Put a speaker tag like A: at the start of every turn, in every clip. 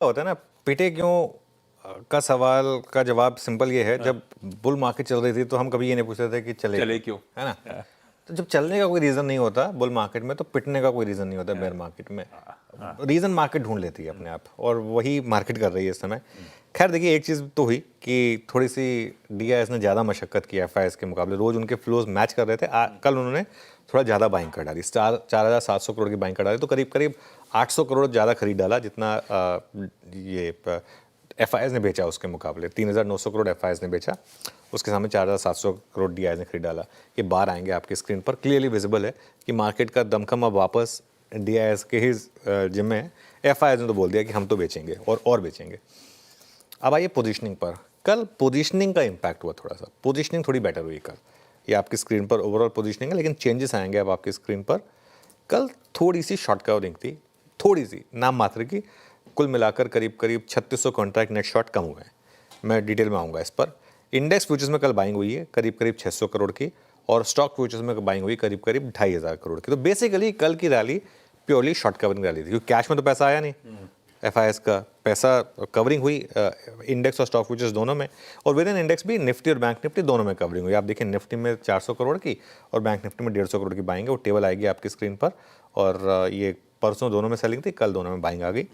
A: होता है ना, पिटे क्यों का सवाल का जवाब सिंपल ये है। जब बुल मार्केट चल रही थी तो हम कभी ये नहीं पूछते थे कि चले
B: क्यों,
A: है ना। तो जब चलने का कोई रीज़न नहीं होता बुल मार्केट में, तो पिटने का कोई रीज़न नहीं होता बेयर मार्केट में। रीज़न मार्केट ढूंढ लेती है अपने आप, और वही मार्केट कर रही है इस समय। खैर देखिए, एक चीज़ तो हुई कि थोड़ी सी डीआईएस ने ज़्यादा मशक्कत की एफआईएस के मुकाबले। रोज़ उनके फ्लोज मैच कर रहे थे। कल उन्होंने थोड़ा ज़्यादा बाइंग कर डाली, 4,700 करोड़ की बाइंग कर डाली। तो करीब करीब 800 करोड़ ज़्यादा खरीद डाला जितना ये एफआईएस ने बेचा उसके मुकाबले। 3,900 करोड़ एफआईएस ने बेचा, उसके सामने 4,700 करोड़ डीआईएस ने खरीद डाला। ये बार आएंगे आपकी स्क्रीन पर, क्लियरली विजिबल है कि मार्केट का दमखम अब वापस डीआईएस के ही जिम्मे है। एफआईएस ने तो बोल दिया कि हम तो बेचेंगे और बेचेंगे। अब आइए पोजीशनिंग पर। कल पोजीशनिंग का इम्पैक्ट हुआ थोड़ा सा, पोजीशनिंग थोड़ी बेटर हुई कल। ये आपकी स्क्रीन पर ओवरऑल पोजीशनिंग है, लेकिन चेंजेस आएंगे अब आपकी स्क्रीन पर। कल थोड़ी सी शॉर्ट कवरिंग थी, थोड़ी सी नाम मात्र की। कुल मिलाकर करीब करीब 3600 कॉन्ट्रैक्ट नेट शॉर्ट कम हुए हैं। मैं डिटेल में आऊँगा इस पर। इंडेक्स फ्यूचर्स में कल बाइंग हुई है करीब करीब 600 करोड़ की, और स्टॉक फ्यूचर्स में बाइंग हुई करीब करीब 2,500 करोड़ की। तो बेसिकली कल की rally purely short covering rally थी, क्योंकि कैश में तो पैसा आया नहीं। एफआईएस का पैसा कवरिंग हुई इंडेक्स और स्टॉक फ्यूचर्स दोनों में, और विद इन इंडेक्स भी निफ्टी और बैंक निफ्टी दोनों में कवरिंग हुई। आप देखिए, निफ्टी में 400 करोड़ की और बैंक निफ्टी में 150 करोड़ की बाइंग है। वो टेबल आएगी आपकी स्क्रीन पर। और ये परसों दोनों में सेलिंग थी, कल दोनों में बाइंग आ गई।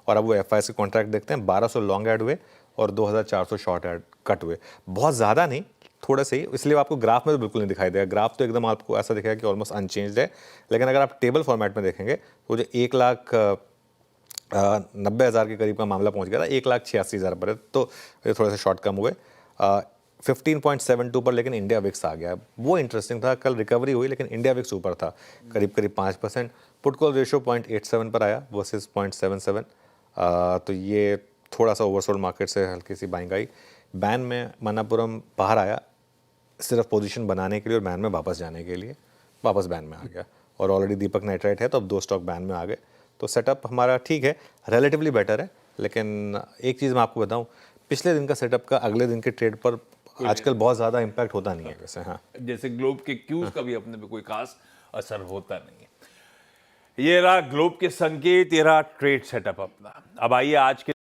A: और अब वो एफआईएस के कॉन्ट्रैक्ट देखते हैं, 1200 लॉन्ग ऐड हुए और 2,400 शॉर्ट ऐड कट हुए। बहुत ज़्यादा नहीं, थोड़ा सही, इसलिए आपको ग्राफ में तो बिल्कुल नहीं दिखाई देगा। ग्राफ तो एकदम आपको ऐसा दिखेगा कि ऑलमोस्ट अनचेंज्ड है। लेकिन अगर आप टेबल फॉर्मेट में देखेंगे तो जो 1,90,000 के करीब का मामला पहुंच गया था, 1,86,000 पर है। तो ये थोड़े से शॉर्ट कम हुए 15.72 पर। लेकिन इंडिया विक्स आ गया, वो इंटरेस्टिंग था। कल रिकवरी हुई लेकिन इंडिया विक्स ऊपर था करीब करीब 5%। पुट कॉल रेशियो 0.87 पर आया वर्सेस 0.77। तो ये थोड़ा सा ओवरसोल्ड मार्केट से हल्की सी बाइंग आई। बैन में मनापुरम बाहर आया सिर्फ पोजीशन बनाने के लिए और बैन में वापस जाने के लिए, वापस बैन में आ गया। और ऑलरेडी दीपक नाइट्राइट है, तो अब 2 स्टॉक बैन में आ गए। तो सेटअप हमारा ठीक है, रिलेटिवली बेटर है। लेकिन एक चीज़ मैं आपको बताऊं, पिछले दिन का सेटअप का अगले दिन के ट्रेड पर आजकल बहुत ज़्यादा इम्पैक्ट होता नहीं है वैसे। हाँ,
B: जैसे ग्लोब के क्यूज का भी अपने पे कोई खास असर होता नहीं है। ये रहा ग्लोब के संकेत, ये रहा ट्रेड सेटअप अपना। अब आइए आज के